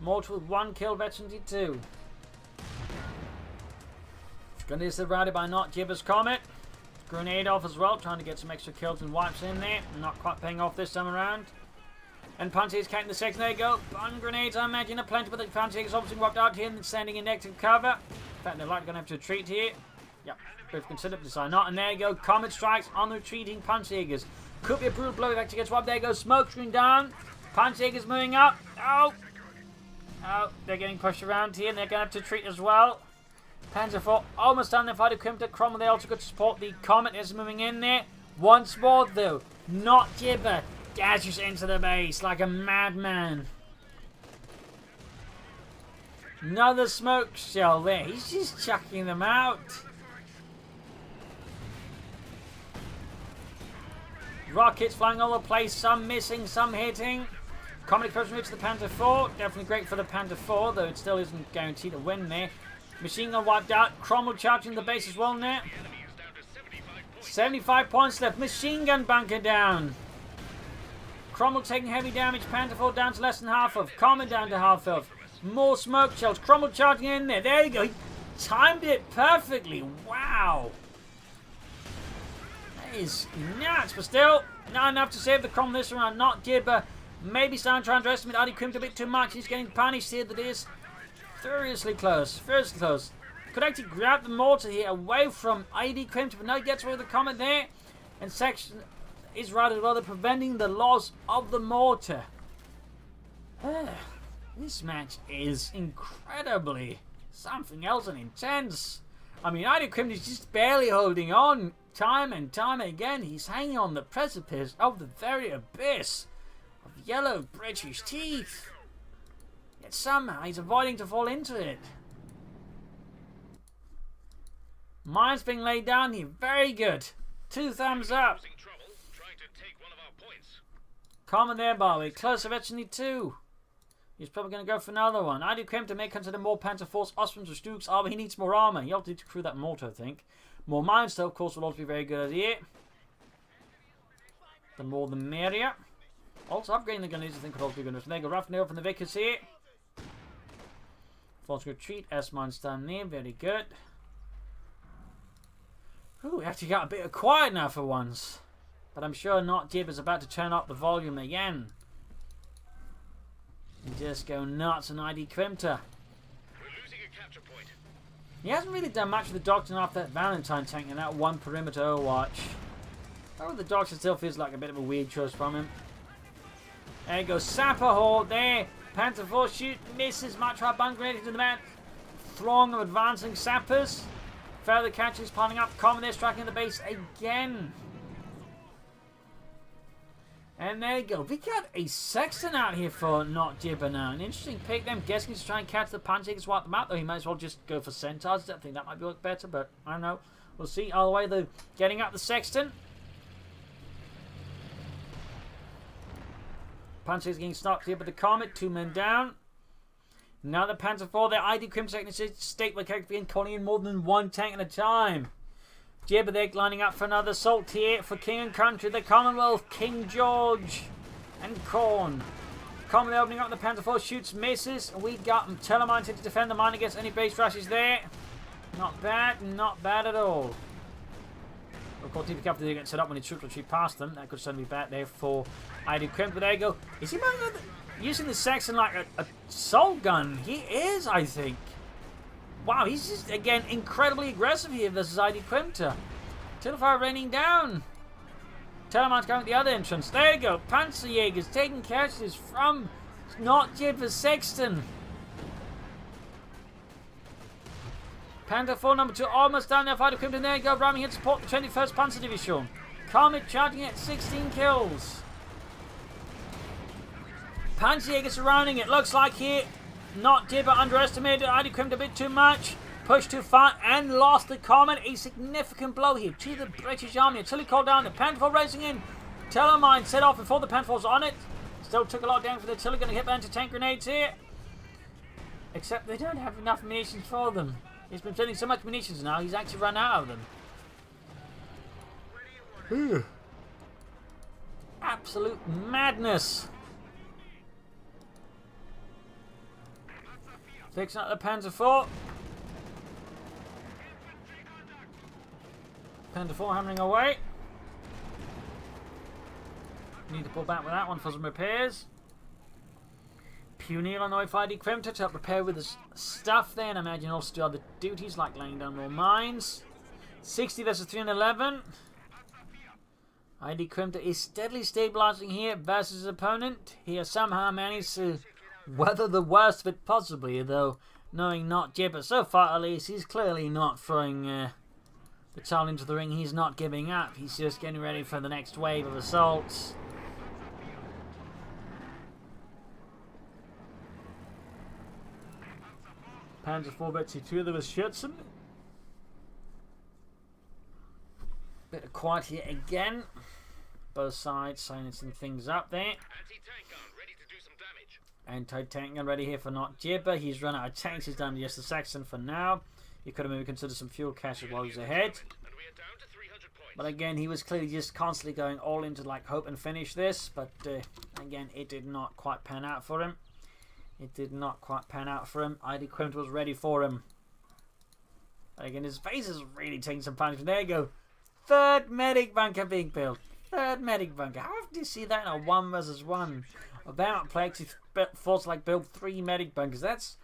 Mortar with 1 kill, veteran 2. Grenadiers surrounded by NotJibber's Comet. Grenade off as well, trying to get some extra kills and wipes in there. Not quite paying off this time around. And Panzer's catching the section. There you go. Bun grenades, I imagine, are plenty, but the Panzer's obviously walked out here and standing in negative cover. In fact, they're likely going to have to retreat here. Yep, both considered, decide not. And there you go. Comet strikes on the retreating Panzerjägers. Could be a brutal blow if actually gets wiped. There you go. Smoke screen down. Panzerjägers moving up. Oh. Oh, they're getting pushed around here and they're going to have to retreat as well. Panzer IV almost done there for Idkwimta. Cromwell, they also got to support the Comet is moving in there. Once more, though. NotJibber dashes into the base like a madman. Another smoke shell there. He's just chucking them out. Rockets flying all over the place. Some missing, some hitting. Comet explosion reaches the Panzer IV. Definitely great for the Panzer IV, though it still isn't guaranteed to win there. Machine gun wiped out. Cromwell charging the base as well now. 75 points left. Machine gun bunker down. Cromwell taking heavy damage. Panzer IV down to less than half of. Comet down to half of. More smoke shells. Cromwell charging in there. There you go. He timed it perfectly. Wow. That is nuts. But still, not enough to save the Cromwell this round. NotJibber. Maybe starting to underestimate Idkwimta a bit too much. He's getting punished here. That is furiously close. Furiously close. Could actually grab the mortar here away from Idkwimta, but no, he gets away with the Comet there. And section is rather preventing the loss of the mortar. This match is incredibly something else and intense. I mean, Idkwimta is just barely holding on time and time again. He's hanging on the precipice of the very abyss of yellow British teeth. Yet somehow he's avoiding to fall into it. Mines being laid down here. Very good. 2 thumbs up. Common there, Barley. Close eventually 2. He's probably going to go for another one. Idkwimta may consider more Panzerforce Osmonds or Stooks armor. He needs more armor. He'll need to crew that mortar, I think. More mines, though, of course, will also be very good idea. The more the merrier. Also, upgrading the gunners, I think, could also be good. There go Rechnaya from the Vickers here. Force retreat. S-mines down there. Very good. Ooh, we actually got a bit of quiet now for once. But I'm sure NotJibber's about to turn up the volume again. And just go nuts on Idkwimta. We're losing a capture point. He hasn't really done much with the Doctrine after that Valentine tank and that one perimeter overwatch. Oh, the Doctrine still feels like a bit of a weird choice from him. There you go, Sapper Horde there. Panther Force shoot, misses. Matra bunker into the man. Throng of advancing sappers. Further catches piling up. Common there, striking the base again. And there you go. We got a Sexton out here for NotJibber now. An interesting pick. I'm guessing he's trying to catch the punch. He can swap them out, though. He might as well just go for Centaurs. I think that might work better, but I don't know. We'll see. All the way, though, getting up the Sexton. Punch is getting stopped here by the Comet. 2 men down. Now the Panzer IV. Their Idkwimta second state will begin calling in more than one tank at a time. Jibber there lining up for another assault here for King and Country, the Commonwealth, King George and Corn. Commonwealth opening up the Panzer IV, shoots, misses. We got them Telemine to defend the mine against any base rushes there. Not bad at all. Of course, TP Capital get set up when he troops retreat past them. That could certainly be bad there for Idkwimta. But there you go. Is he using the Saxon like a assault gun? He is, I think. Wow, he's just, again, incredibly aggressive here versus Idkwimta. Tilfire raining down. Telemine's going to the other entrance. There you go. Panzerjäger's taking catches from NotJibber's Sexton. Panther 4 number 2 almost down there for Idkwimta. There you go. Ramming in support the 21st Panzer Division. Comet charging at 16 kills. Panzerjäger surrounding it. Looks like here NotJibber underestimated Idkwimta a bit too much. Pushed too far and lost the Comet. A significant blow here to the British Army until he called down the Panther 4 racing in. Telemine set off before the Panther 4's on it. Still took a lot down for the artillery. Going to hit anti-tank grenades here. Except they don't have enough munitions for them. He's been sending so much munitions now, he's actually run out of them. Absolute madness. Fixing up the Panzer 4. Panzer 4 hammering away. Need to pull back with that one for some repairs. Puny Illinois Idkwimta to help prepare with his stuff there, and I imagine also do other duties like laying down more mines. 60 versus 311. Idkwimta is steadily stabilizing here versus his opponent. He has somehow managed to weather the worst of it possibly, though knowing NotJibber so far at least, he's clearly not throwing the towel into the ring. He's not giving up. He's just getting ready for the next wave of assaults. Panzer 4 Betsy 2, there was Schützen. Bit of quiet here again. Both sides silencing things up there. Anti-tank gun ready to do some damage. Anti-tank gun ready here for NotJibber. He's run out of tanks. He's down to just the Saxon for now. He could have maybe considered some fuel caches while he's ahead. And we are down to 300 points. But again, he was clearly just constantly going all into like hope and finish this. But again, it did not quite pan out for him. It did not quite pan out for him. Idkwimta was ready for him. Again, his face is really taking some punishment. There you go. Third medic bunker being built. Third medic bunker. How often do you see that in a 1 versus 1? About Plex, forced like build 3 medic bunkers. That's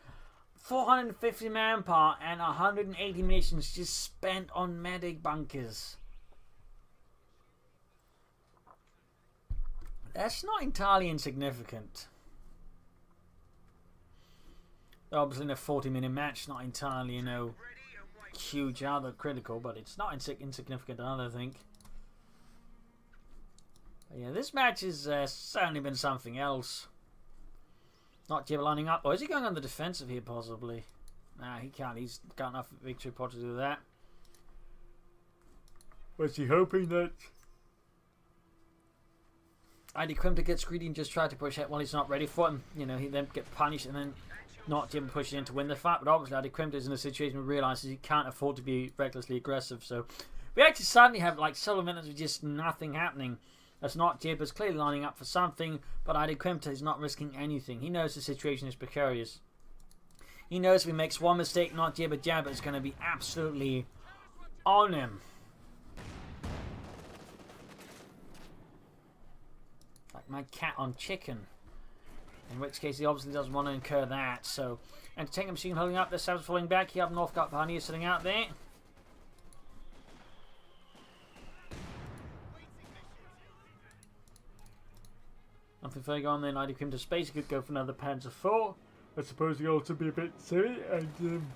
450 manpower and 180 munitions just spent on medic bunkers. That's not entirely insignificant. Obviously in a 40-minute match, not entirely, you know, huge other critical, but it's not insignificant either, I think. But yeah, this match has certainly been something else. NotJibber lining up. Or is he going on the defensive here, possibly? Nah, he can't. He's got enough victory pot to do that. Was he hoping that Idkwimta gets greedy and just tries to push it while he's not ready for him. You know, he then gets punished and then NotJibber pushes in to win the fight. But obviously Idkwimta is in a situation where he realises he can't afford to be recklessly aggressive. So we actually suddenly have like several minutes of just nothing happening. As NotJibber's clearly lining up for something, but Idkwimta is not risking anything. He knows the situation is precarious. He knows if he makes one mistake, NotJibber is going to be absolutely on him. Like my cat on chicken. In which case he obviously doesn't want to incur that. So, entertaining machine holding up, the Sabs falling back. You have Northgard behind you sitting out there. Nothing further on then. Idkwimta space. He could go for another Panzer IV. I suppose he also be a bit silly and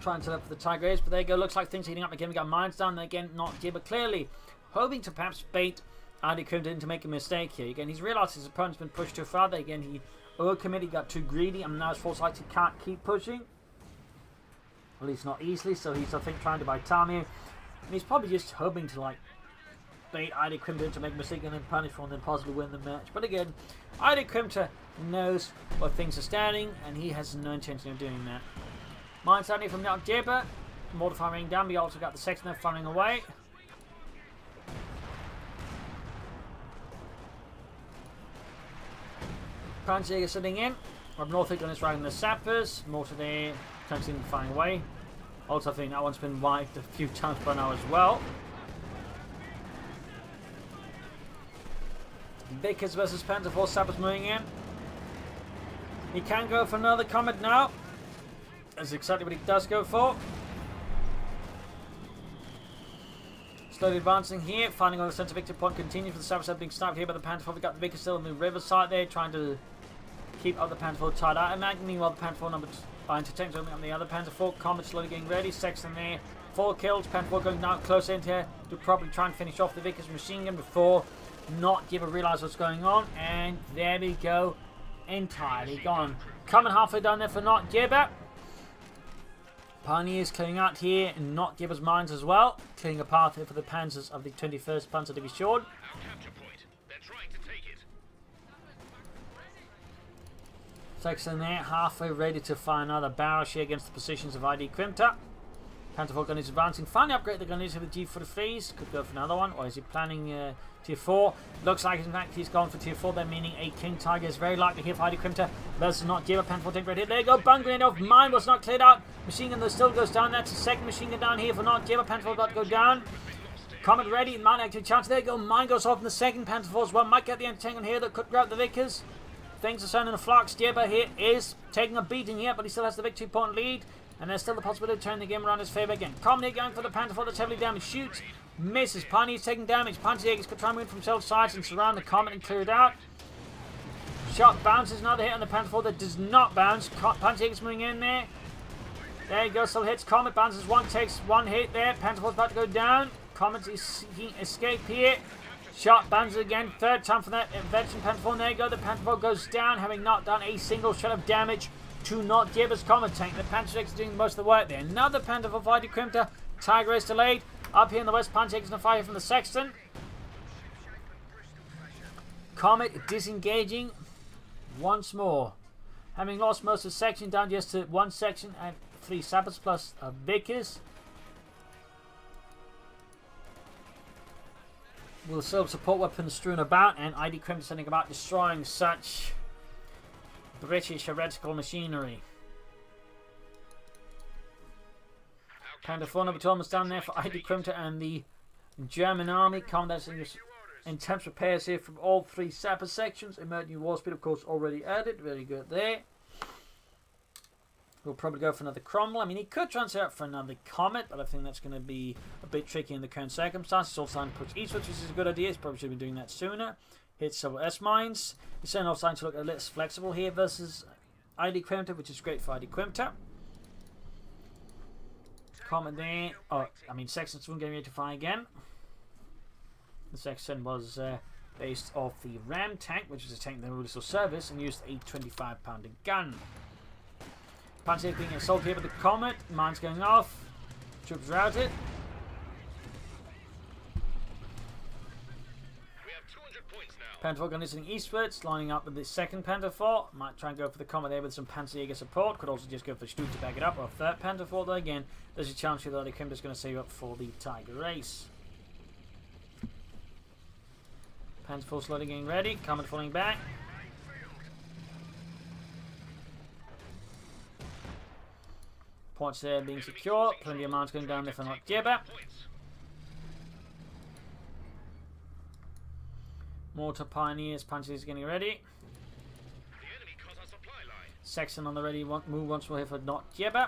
try and set up for the Tiger Ace. But there you go. Looks like things are heating up again. We got mines down. And again, NotJibber clearly hoping to perhaps bait Idkwimta into make a mistake here. Again, he's realised his opponent's been pushed too far. Again, he overcommitted, got too greedy, and now his foresight he can't keep pushing. At least not easily. So he's, I think, trying to buy time here. And he's probably just hoping to like bait Idkwimta to make a mistake and then punish for and then possibly win the match. But again, Idkwimta knows where things are standing and he has no intention of doing that. Mine standing from NotJibber. Mortar firing down. We also got the Sexton there firing away. Panzer sitting in. Up Northwick on his right in the sappers. Mortar there. Continuing firing away. Also, I think that one's been wiped a few times by now as well. Vickers versus Panzer IV sappers moving in. He can go for another Comet now. That's exactly what he does go for. Slowly advancing here, finding on the centre victory point, continues for the Sappers being sniped here by the Panzer IV. We've got the Vickers still on the riverside there, trying to keep up the Panzer IV tied out. And meanwhile, the Panzer IV number 9 to 10 on the other Panzer IV. Comet slowly getting ready. Sexton there. 4 kills. Panzer IV going down close in here to probably try and finish off the Vickers machine gun before NotJibber realise what's going on. And there we go. Entirely gone. Coming halfway down there for NotJibber. Pioneers clearing out here in NotJibber's mines as well. Clearing a path here for the Panzers of the 21st Panzer Division. Our capture point. They're trying to take it. Sexton there, halfway ready to fire another barrage here against the positions of Idkwimta. Panzer IV gun is advancing. Finally upgrade the gun with the G43s. Could go for another one. Or is he planning tier 4? Looks like in fact he's gone for tier 4 there, meaning a King Tiger is very likely here for Idkwimta versus NotJibber. Panzer IV take right here. There you go. Bung grenade off. Mine was not cleared out. Machine gun though still goes down. That's the second machine gun down here for NotJibber. Panzer IV got to go down. Comet ready. Mine active chance. There you go. Mine goes off in the second. Panzer IV as well. Might get the entertainment here that could grab the Vickers. Things are sounding in the flux. Jibber here is taking a beating here, but he still has the victory point lead. And there's still the possibility of turning the game around his favour again. Comet going for the Panzer IV that's heavily damaged. Shoots. Misses. Pioneer's taking damage. Panzerjägers could try and move from several sides and surround the Comet and clear it out. Shot bounces. Another hit on the Panzer IV that does not bounce. Panzerjägers moving in there. There you go. Still hits. Comet bounces one. Takes one hit there. Panzer IV about to go down. Comet is seeking escape here. Shot bounces again. Third time for that veteran Panzer IV. There you go. The Panzer IV goes down, having not done a single shot of damage to NotJibber's Comet tank. The Panzerjägers are doing most of the work there. Another Panzer IV for Idkwimta. Tiger is delayed. Up here in the west, Panzerjägers on fire from the Sexton. Comet disengaging once more. Having lost most of the section, down just to one section and 3 sappers plus Vickers. Will still support weapons strewn about, and Idkwimta sending about destroying such British heretical machinery. Panzer IV number 2 almost down there for Idkwimta and the German army. Combat intense repairs here from all 3 sapper sections. Emergency war speed, of course, already added. Very good there. We'll probably go for another Cromwell. I mean, he could transfer out for another Comet, but I think that's going to be a bit tricky in the current circumstances. He's also starting to push eastwards, which is a good idea. He probably should be doing that sooner. Hit several S-mines. He's certainly also starting to look a little less flexible here versus Idkwimta, which is great for Idkwimta. Comet there. Oh, I mean, Sexton's soon getting ready to fire again. The Sexton was based off the Ram tank, which is a tank that really saw service, and used a 25-pounder gun. Panzer being assaulted here by the Comet. Mines going off. Troops routed. We have 200 points now. Panther 4 gunning eastwards, lining up with the second Panther 4. Might try and go for the Comet there with some Panzerjäger support. Could also just go for Stutt to back it up. Or third Panther 4, though again, there's a chance here that Idkwimta is going to save up for the Tiger race. Panther 4 slowly getting ready. Comet falling back. Points there being secure. Plenty of mines going down there for NotJibber. Mortar Pioneers, Punches getting ready. Saxon on the ready, move once more here for NotJibber.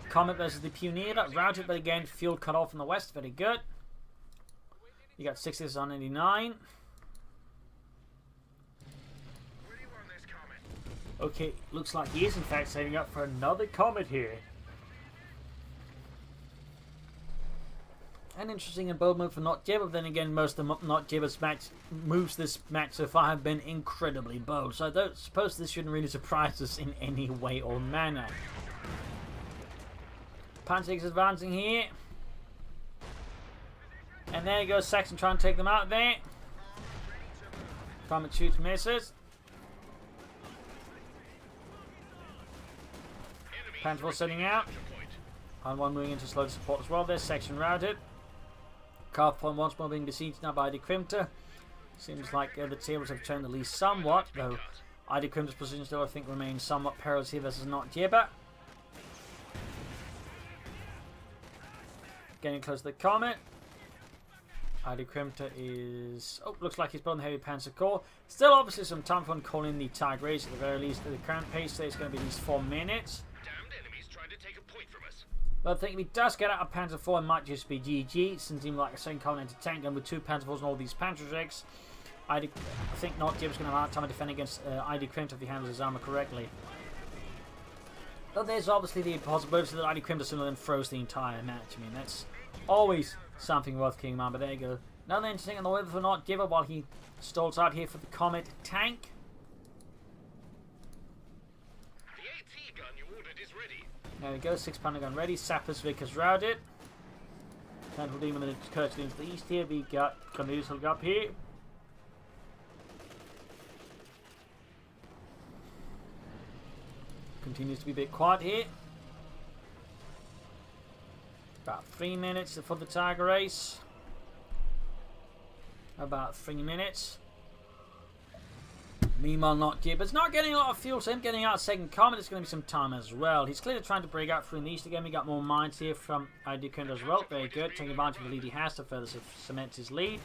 Comet versus the Pioneer, routed, but again, fuel cut off in the west, very good. You got 60s on 89. Okay, looks like he is in fact saving up for another Comet here. And interesting and bold move for NotJibber, but then again, most of NotJibber's moves this match so far have been incredibly bold. So I don't suppose this shouldn't really surprise us in any way or manner. Panzerjäger's advancing here. And there goes Saxon trying to take them out there. Comet shoots, misses. Panther setting out. And one moving into slow support as well. There's Section routed. Carve point once more being besieged now by Idkwimta. Seems like the tables have turned at least somewhat, though Idkwimta's position still I think remains somewhat perilous here versus NotJibber. Getting close to the Comet. Idkwimta is... Oh, looks like he's put on the heavy panzer core. Still obviously some time for calling the tag race at the very least. The current pace there is going to be at least 4 minutes. Take a point from us. But I think if he does get out of Panther 4, it might just be GG. Since he's like a second Covenant tank gun with 2 Panther 4s and all these Panzerjägers. I think NotJibber's going to have a hard time defending against Idkwimta if he handles his armor correctly. But there's obviously the possibility that Idkwimta sooner than throws the entire match. I mean, that's always something worth keeping in mind. But there you go. Another interesting on the way for NotJibber while he stalls out here for the Comet tank. The AT gun you ordered is ready. There we go, 6 Pounder gun ready. Sappers Vickers routed. Central Demon and the Curse to the east here. We got Cornelius hook up here. Continues to be a bit quiet here. About 3 minutes for the Tiger race. About 3 minutes. Meanwhile, NotJibber's not getting a lot of fuel, so him getting out second Comet is going to be some time as well. He's clearly trying to break out through in the east again. We got more mines here from Idkwimta as well. Very good. Taking advantage of the lead he has to further cement his lead.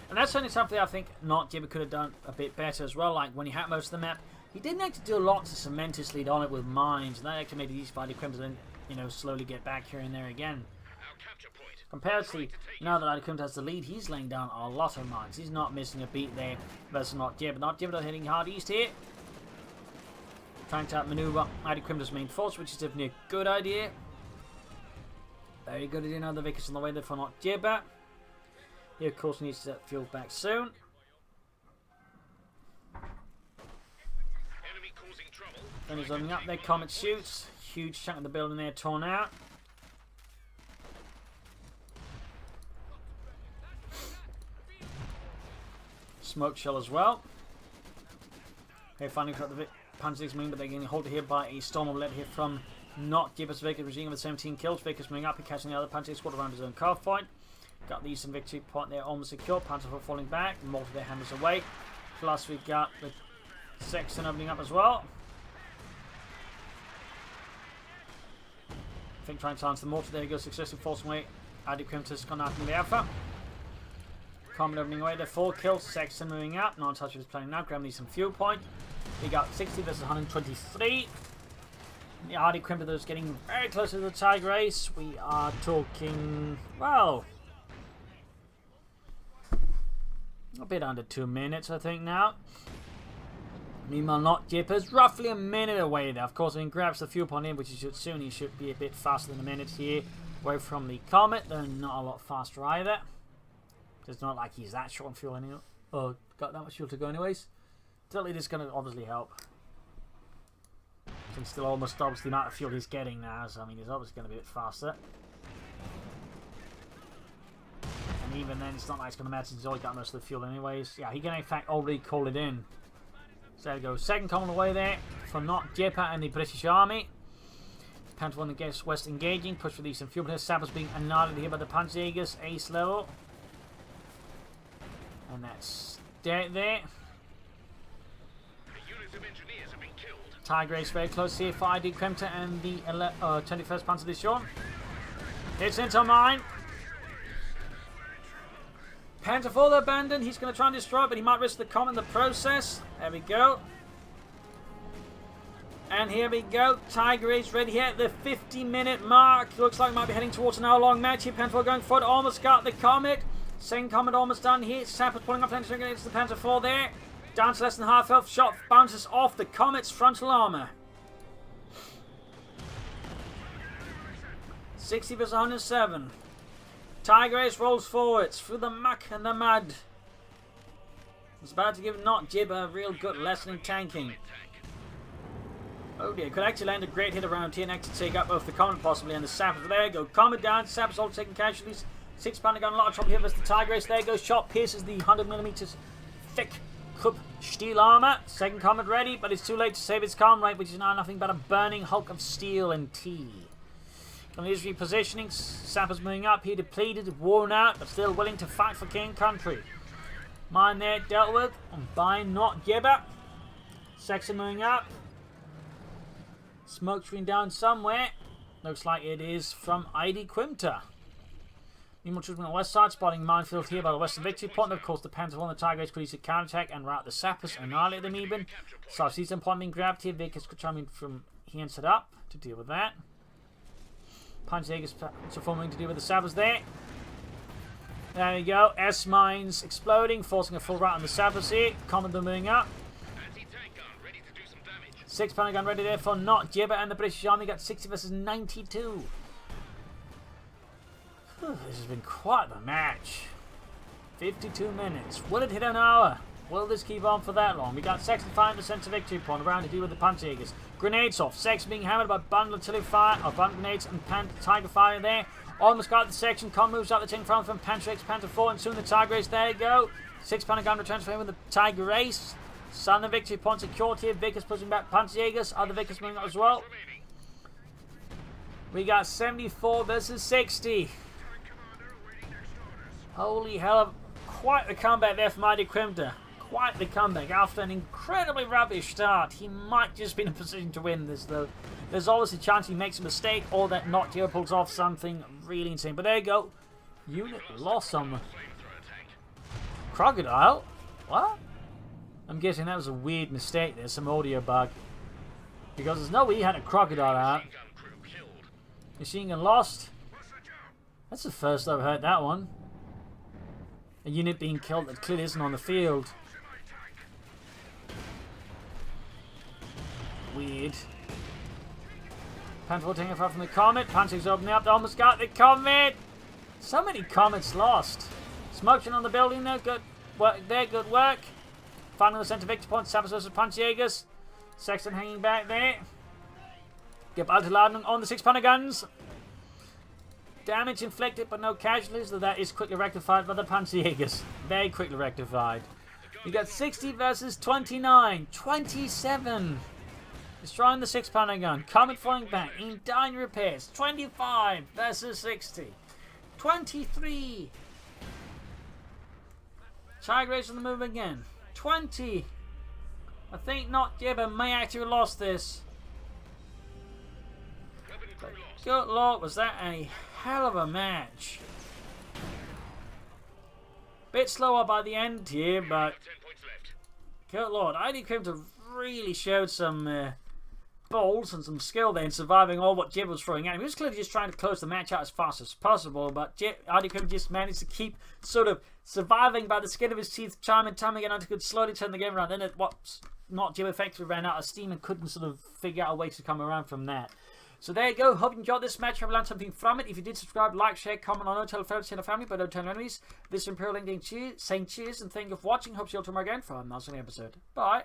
And that's certainly something I think NotJibber could have done a bit better as well. Like when he had most of the map, he didn't actually do a lot to cement his lead on it with mines. And that actually made it easy for Idkwimta to then, you know, slowly get back here and there again. Comparatively, now that Idkwimta has the lead, he's laying down a lot of mines. He's not missing a beat there versus NotJibber. NotJibber hitting hard east here. Trying to outmaneuver Idkwimta's main force, which is definitely a good idea. Very good idea. Now the Vickers on the way there for NotJibber. He of course needs to get fuel back soon. Then he's loading up there. Comet shoots. Huge chunk of the building there torn out. Smoke shell as well. Okay, finally got the Panzerjägers moving, but they're getting hold here by a storm of lead here from NotJibber's Vickers regime with 17 kills. Vickers moving up, he catching the other Panzerjäger squad around his own carve point. Got the eastern victory point there almost secure. Panther falling back, mortar there hammers away. Plus we got the Sexton opening up as well. I think trying to silence the mortar. There he goes, successfully forcing away. Idkwimta's gone out from the Alpha. Comet opening away there, 4 kills. Sexton moving up. Non-toucher is playing now. Graham needs some fuel point. We got 60 versus 123. The Idkwimta is getting very close to the Tiger race. We are talking, well, a bit under 2 minutes, I think now. Meanwhile, NotJibber's roughly a minute away there. Of course, when he grabs the fuel point in, which he should soon, he should be a bit faster than a minute here. Away from the Comet, they're not a lot faster either. It's not like he's that short on fuel anyway. Oh, got that much fuel to go anyways. Still, it is going to obviously help. Can still almost doubles the amount of fuel he's getting now, so I mean, he's obviously going to be a bit faster. And And even then, it's not like it's going to matter. He's already got most of the fuel anyways. Yeah, he can in fact already call it in. So there we go. Second common away there for NotJibber and the British Army. Panther against West engaging. Push for the Eastern fuel. Sappers being annihilated here by the Panzerjägers. Ace level. And that's dead there. Tiger Ace very close here for Idkwimta and the 21st Panzer Division. Hits into mine. Panther for abandoned. He's going to try and destroy it, but he might risk the comm in the process. There we go. And here we go. Tiger Ace ready here at the 50-minute mark. Looks like we might be heading towards an hour-long match here. Panther going forward. Almost got the Comet. Second Comet almost done here. Sappers pulling off against the Panther 4 there. Down to less than half health. Shot bounces off the Comet's frontal armor. 60 versus 107. Tiger Ace rolls forwards through the muck and the mud. It's about to give NotJibber a real good lesson in tanking. Oh dear, could actually land a great hit around here and actually take up both the Comet possibly and the Sappers. There you go. Comet down. Sappers all taking casualties. 6 Pounder gun, a lot of trouble here versus the Tiger Ace. There goes. Shot pierces the 100mm thick Krupp steel armor. Second Comet ready, but it's too late to save its comrade, which is now nothing but a burning hulk of steel and tea. On his repositioning, Sappers moving up. He depleted, worn out, but still willing to fight for king country. Mine there dealt with by NotJibber. Section moving up. Smoke screen down somewhere. Looks like it is from Idkwimta. Meanwhile, troops on the west side, spotting minefield here by the western victory point. Of course, the Panther and the Tiger Ace could use a counterattack and rout the Sappers, annihilate them even. South Eastern point being grabbed here. Vickers could try from here and set up to deal with that. Panzerjägers forming to deal with the Sappers there. There we go. S-mines exploding, forcing a full rout on the Sappers here. Commodore moving up. 6 Pounder gun ready there for NotJibber and the British Army. Got 60 versus 92. This has been quite the match. 52 minutes. Will it hit an hour? Will this keep on for that long? We got Section 5% to victory point around to deal with the Panzerjägers. Grenades off. Section being hammered by bundle artillery fire, or bundle grenades and Tiger fire there. Almost got the section. Com moves out the tin front from Panther X, Panther 4, and soon the Tiger Ace. There you go. 6 Pounder gun returns for him with the Tiger Ace. Southern victory point secured here. Vickers pushing back Panzerjägers. Other Vickers moving up as well. We got 74 versus 60. Holy hell, quite the comeback there from Idkwimta. Quite the comeback after an incredibly rubbish start. He might just be in a position to win this though. There's always a chance he makes a mistake or that NotJibber pulls off something really insane. But there you go. Unit lost on the Crocodile. What? I'm guessing that was a weird mistake. There's some audio bug. Because there's no way he had a Crocodile out. Machine gun lost. That's the first I've heard that one. A unit being killed that clearly isn't on the field. Weird. Panther taking far from the Comet. Panther's opening up. They almost got the Comet. So many Comets lost. Smoking on the building there. Good work there. Good work. Finding the center victory point. Sappers versus Panzerjägers. Sexton hanging back there. Gewaltladung on the 6 Pounder guns. Damage inflicted, but no casualties, though that is quickly rectified by the Panzerjägers. Very quickly rectified. We got 60 versus 29. 27. Destroying the 6 Pounder gun. Comet falling back. In dying repairs. 25 versus 60. 23. Tiger Ace on the move again. 20. I think NotJibber may actually have lost this. Good lord, was that a hell of a match. Bit slower by the end here, but good lord, Idkwimta really showed some balls and some skill there in surviving all what Jibber was throwing at him. He was clearly just trying to close the match out as fast as possible, but Idkwimta just managed to keep sort of surviving by the skin of his teeth time and time again until he could slowly turn the game around. Then NotJibber effectively ran out of steam and couldn't sort of figure out a way to come around from that. So there you go. Hope you enjoyed this match. Hope you learned something from it. If you did, subscribe, like, share, comment on, tell a friend, tell a family, but don't tell enemies. This is Imperial Link saying cheers and thank you for watching. Hope to see you all tomorrow again for another episode. Bye.